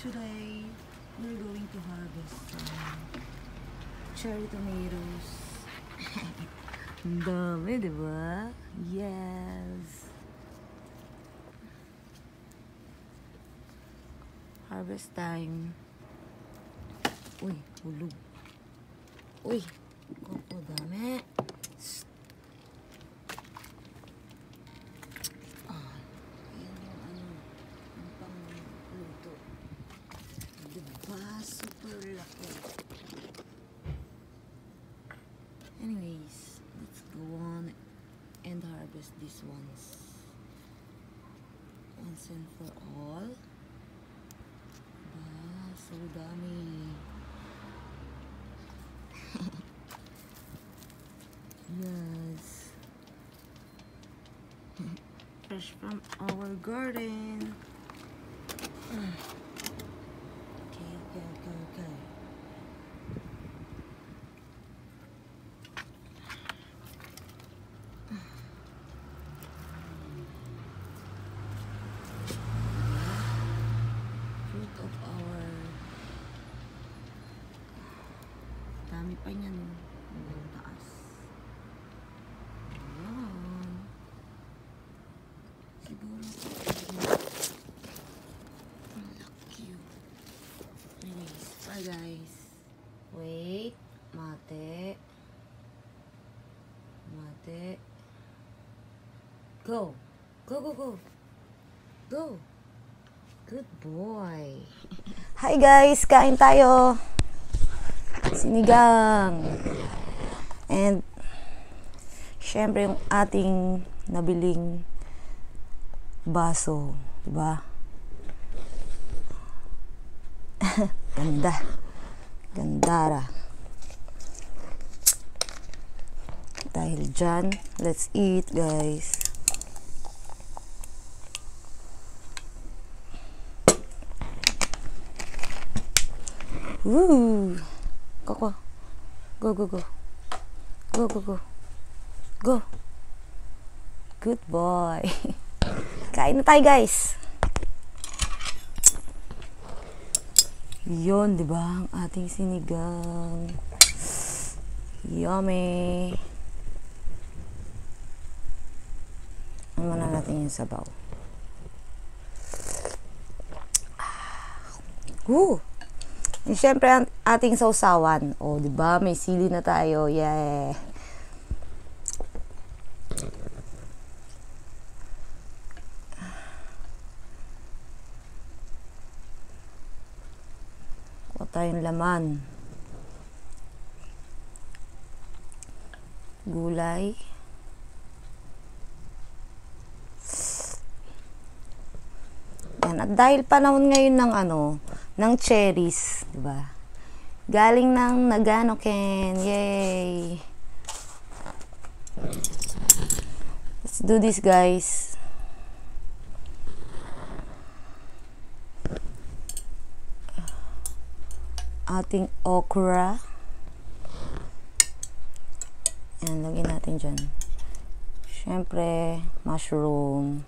Today, we're going to harvest some cherry tomatoes. Ang dami, diba? Yes! Harvest time. Uy, hulog. Uy, koko, dami. Super laki. Anyways, let's go on and harvest these ones once and for all. So dami. Yes. Fresh from our garden. Okay. Fruit of our... Dami pa niyan. Ang taas. Ayan. Siguro. Ang laki. Anyways, bye guys. Wait. Mate. Go. Go. Good boy. Hi guys, kain tayo. Sinigang. And syempre yung ating nabiling baso, diba? Gandara. Dahil dyan, let's eat guys. Woo! Go. Go. Good boy. Kain na tayo guys. Yun, diba? Ang ating sinigang. Yummy. Ano na natin yung sabaw. Woo! And syempre, ang ating sausawan. O, diba? May sili na tayo. Yeah! Kuha tayong laman. Gulay. Yan. At dahil panahon ngayon ng ng cherries, diba? Galing ng Nagano-ken. Yay! Let's do this, guys. Ating okra. Yan, lagyan natin dyan. Siyempre, mushroom.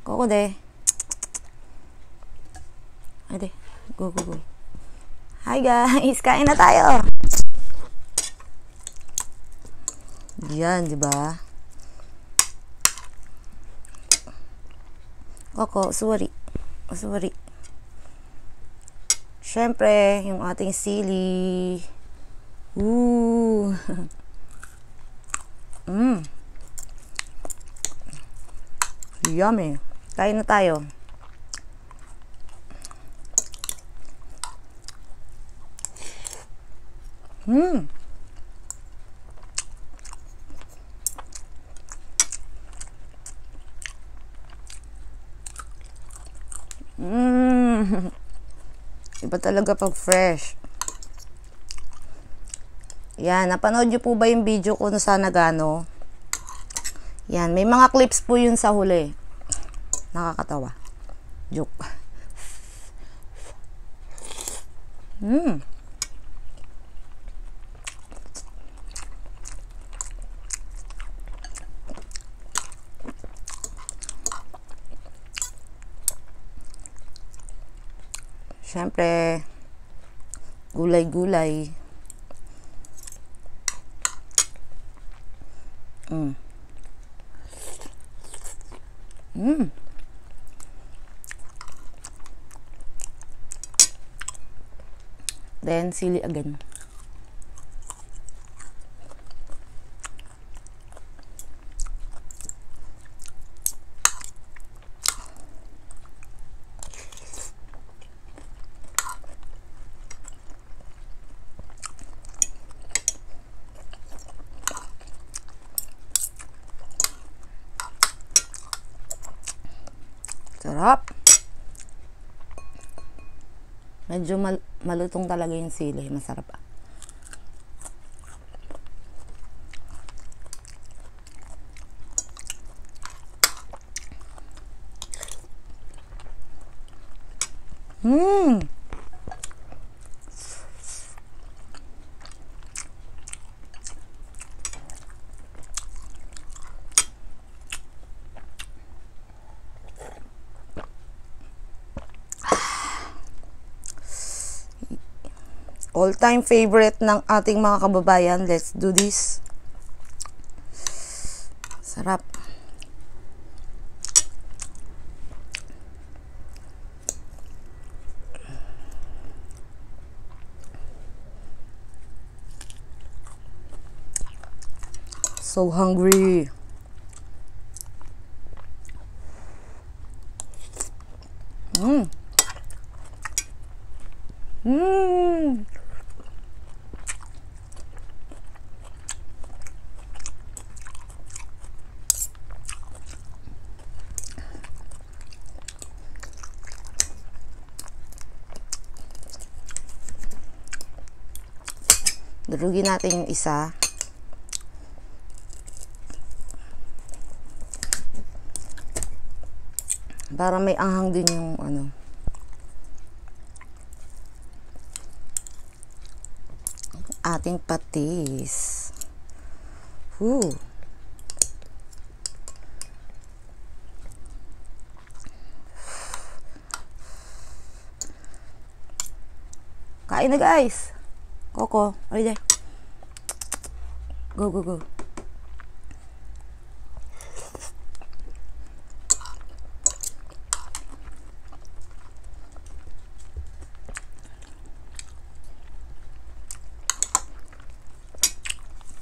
Koko de. Ade, go. Hi guys, kain na tayo. Yan, di ba? Koko, sorry. Siyempre, yung ating sili. Ooh. Yummy. Kain na tayo. Iba talaga pag fresh. Yan, napanood nyo po ba yung video ko sa Nagano? Yan, may mga clips po yun sa huli. Nakakatawa. Joke. Siyempre, gulay-gulay. Then, sili again. Sarap. Medyo malutong talaga yung sili. Masarap ah. All-time favorite ng ating mga kababayan. Let's do this. Sarap. So hungry. Durugin natin yung isa. Para may anghang din yung ano. Ating patis. Woo. Kain na guys. Coco, ready? Go, go, go.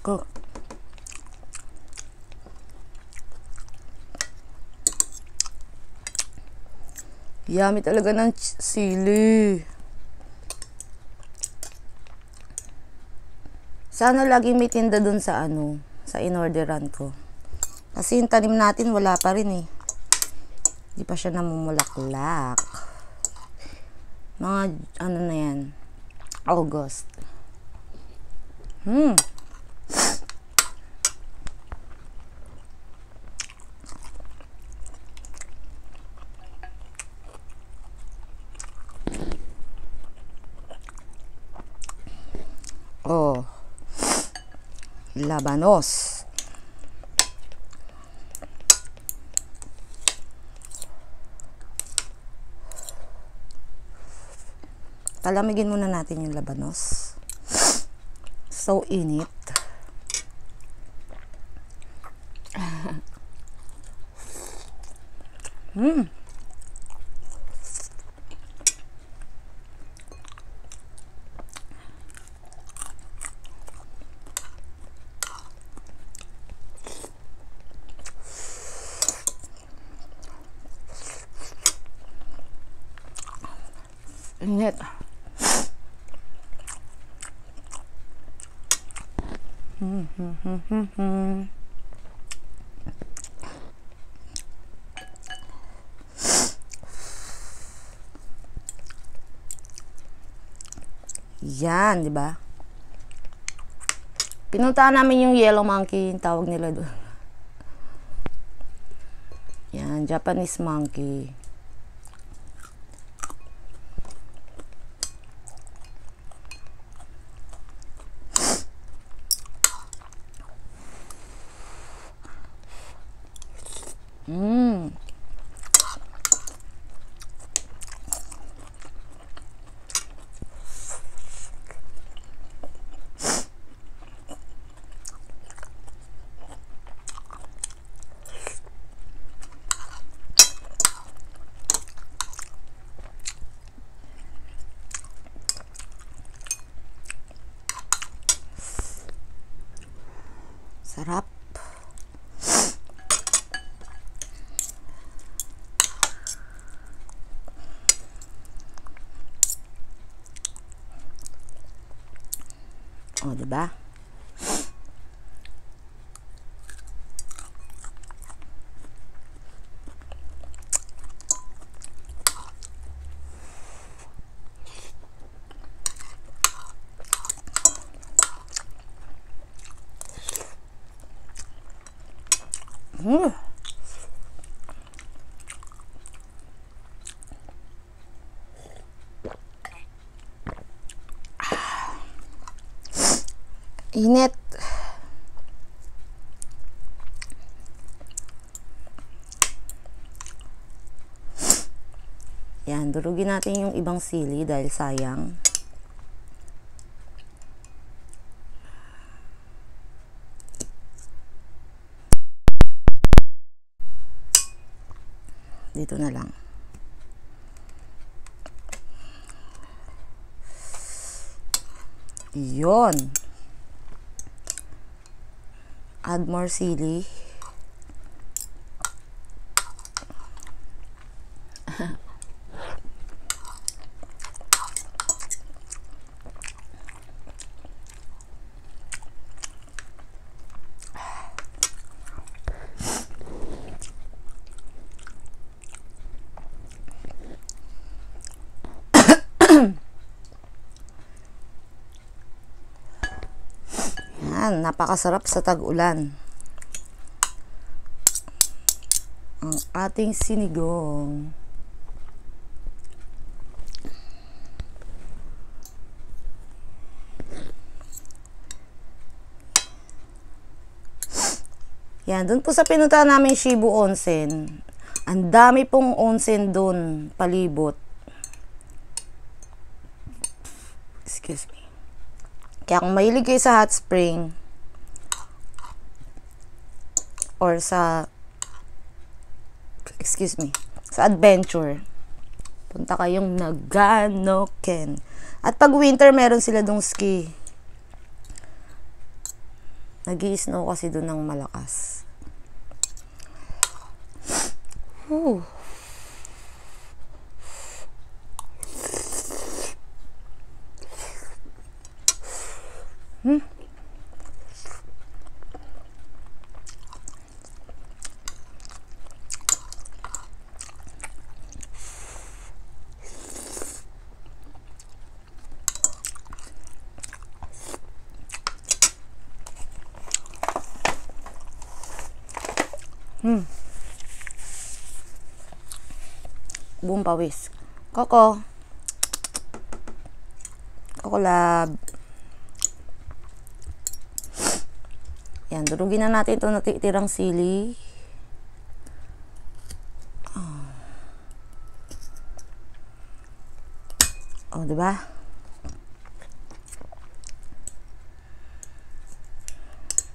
Go. Yummy talaga ng sili. Sana laging may tinda dun sa ano, sa inorderan ko. Kasi yung tanim natin wala pa rin eh. Hindi pa siya namumulaklak. Mga ano na yan, August. Oh. Labanos. Palamigin muna natin yung labanos. So init. Init. Yan, di ba? Pinuntahan namin yung yellow monkey, yung tawag nila doon. Yan, Japanese monkey. Sarap. O, diba? Init. Yan, durugin natin yung ibang sili dahil sayang. Dito na lang. Yun. Add more sili. Yan, napakasarap sa tag-ulan. Ang ating sinigong. Yan, dun po sa pinuntahan namin Shibu Onsen. Ang dami pong onsen dun, palibot. Excuse me. Kaya kung mahilig kayo sa hot spring or sa adventure, punta kayong Nagano-ken. At pag winter, meron sila dong ski. Nag-i-snow kasi doon ng malakas. Ooh. Buong pawis. Coco Lab. Yan, durugin na natin itong natitirang sili. Oh, diba?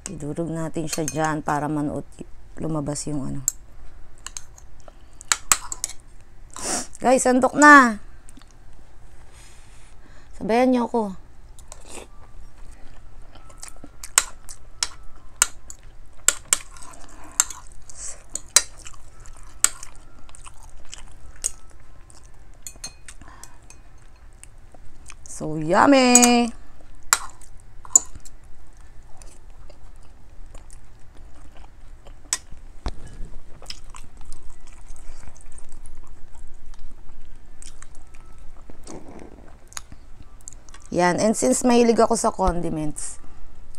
Idurog natin siya dyan para lumabas yung ano. Guys, sandok na. Sabayan niyo ako. So yummy. Yan. And since mahilig ako sa condiments,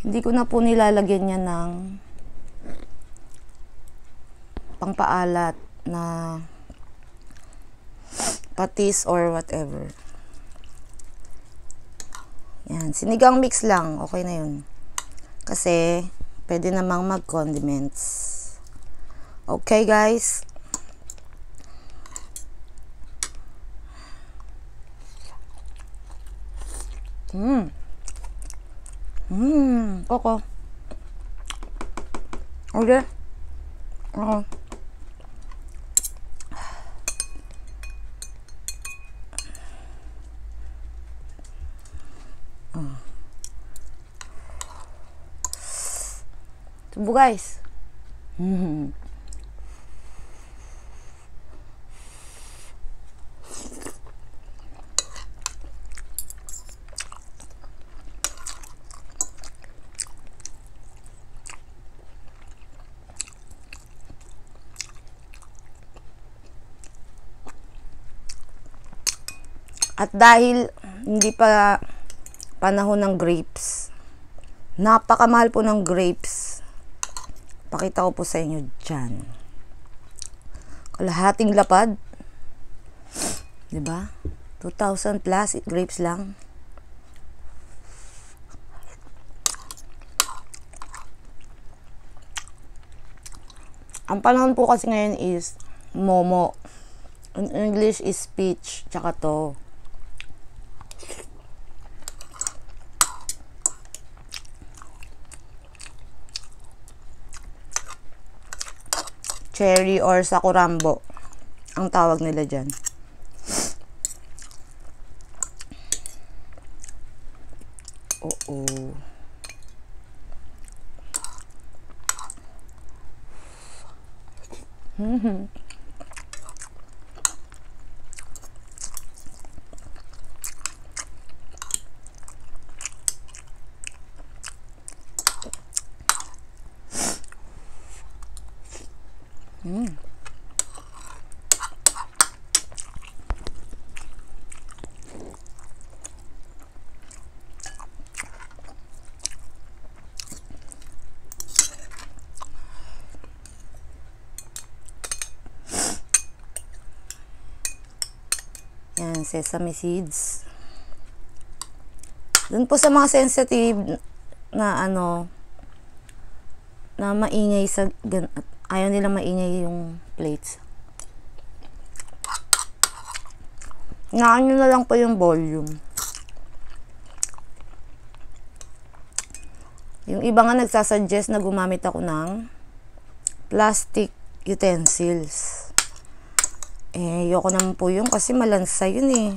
hindi ko na po nilalagyan niya ng pangpaalat na patis or whatever. Yan. Sinigang mix lang. Okay na yun. Kasi, pwede namang mag-condiments. Okay, guys? Coco. Okay. Oo. Tubo guys. At dahil hindi pa panahon ng grapes, napakamahal po ng grapes. Pakita ko po sa inyo dyan. Kalahating lapad. Diba? 2,000 plus grapes lang. Ang panahon po kasi ngayon is momo. In English is peach. Tsaka to. Cherry or sakurambo ang tawag nila dyan. Oo. Yan, sesame seeds. Dun po sa mga sensitive na ano, na maingay sa, ayaw nila maingay yung plates. Ngaan nyo na lang po yung volume. Yung iba nga nagsasuggest na gumamit ako ng plastic utensils. Eh, ayoko naman po yun kasi malansa yun eh.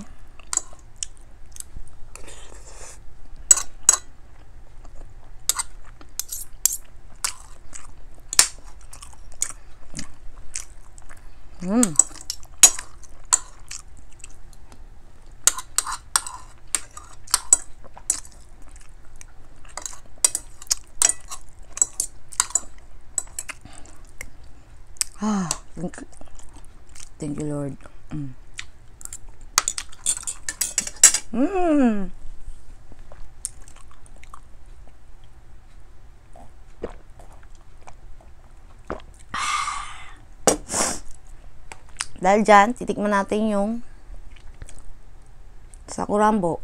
Thank you, Lord. Dahil dyan, titikman natin yung sakurambo.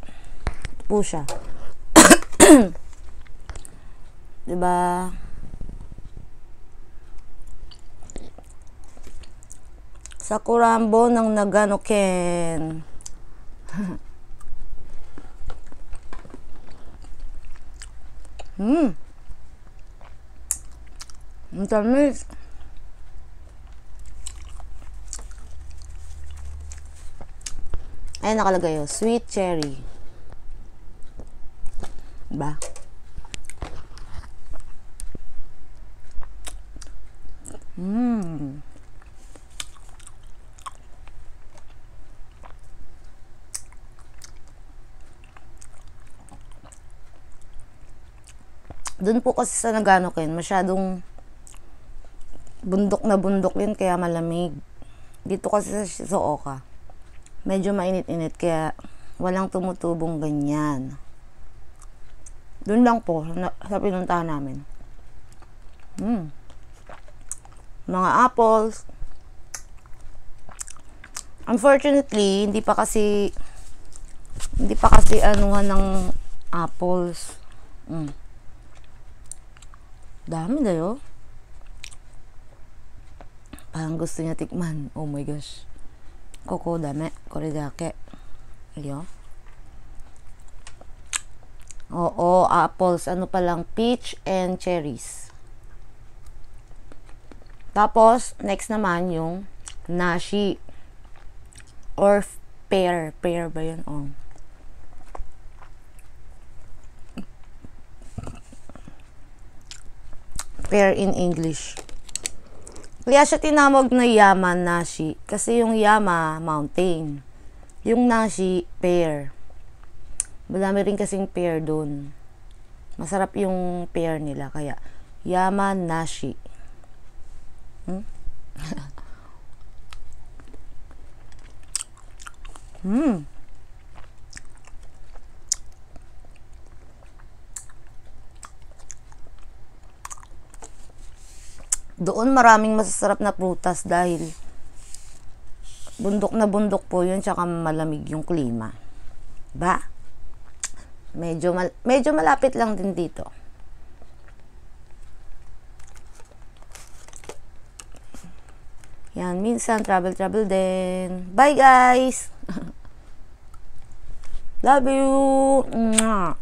Ito po siya. Diba? Sakurambo ng Nagano-ken. Ang tamis. Ayan nakalagay yun. Sweet cherry. Diba? Doon po kasi sa Nagano-ken, masyadong bundok na bundok yun, kaya malamig. Dito kasi sa Shizuoka, medyo mainit-init, kaya walang tumutubong ganyan. Doon lang po, sa pinuntahan namin. Mga apples. Unfortunately, hindi pa kasi anuhan ng apples. Dami dayo. Parang gusto niya tikman. Oh my gosh. Koko dame. Kore dake. Iyo. Oo, apples. Ano pa lang? Peach and cherries. Tapos, next naman yung nashi. Or pear. Pear ba yun? Oh. pear in English. Kaya siya tinawag na Yamanashi kasi yung Yama, mountain. Yung Nashi, pear. Madami rin kasing pear dun. Masarap yung pear nila, kaya Yamanashi. Doon maraming masasarap na prutas dahil bundok na bundok po yun, tsaka malamig yung klima. Ba? Medyo malapit lang din dito. Yan, minsan travel din. Bye guys! Love you! Mwah!